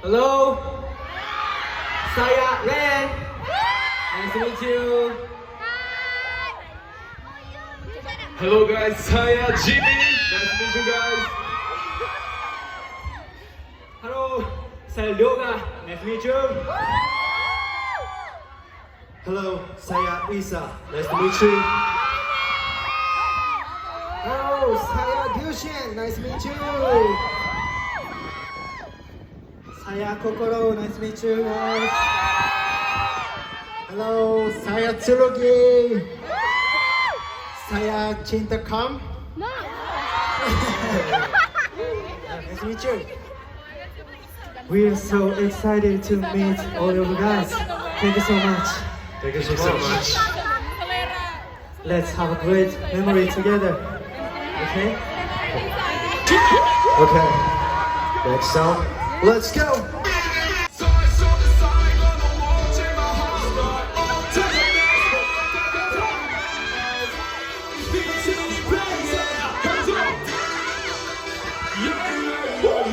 Hello, saya Ren. Nice to meet you. Hello guys, saya Jimmy. Nice to meet you guys. Hello, saya Yoga. Nice to meet you. Hello, saya Isa. Nice to meet you. Hello, saya Gyushin. Nice to meet you. Saya Kokoro. Nice to meet you guys. Hello, saya Tsurugi. Saya Cinta Kam. Nice to meet you. We are so excited to meet all of you guys. Thank you so much. Thank you so much. Let's have a great memory together. Okay? Okay. Next song. Let's go.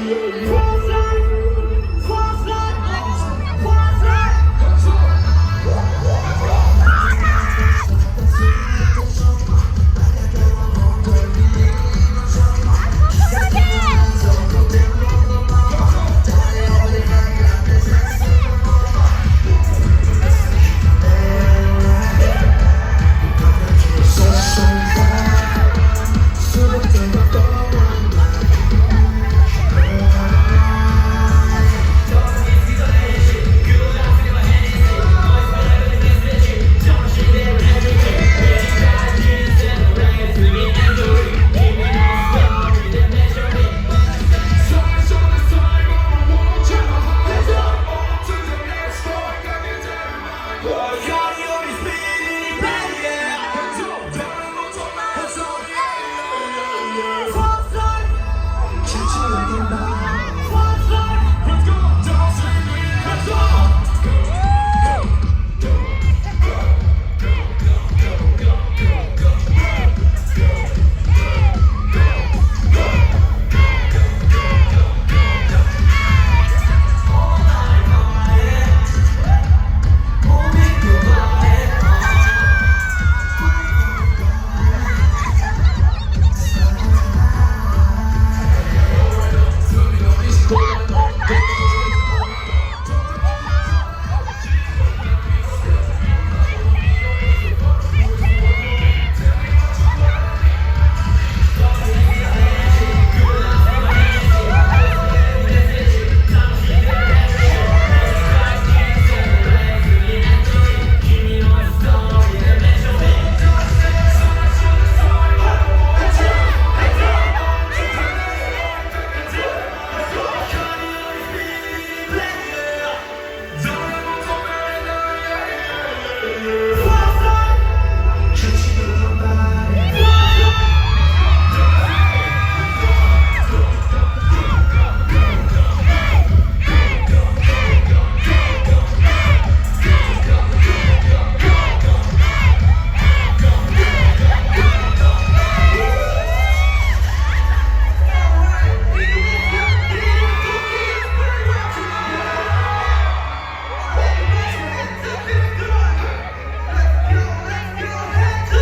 Yeah.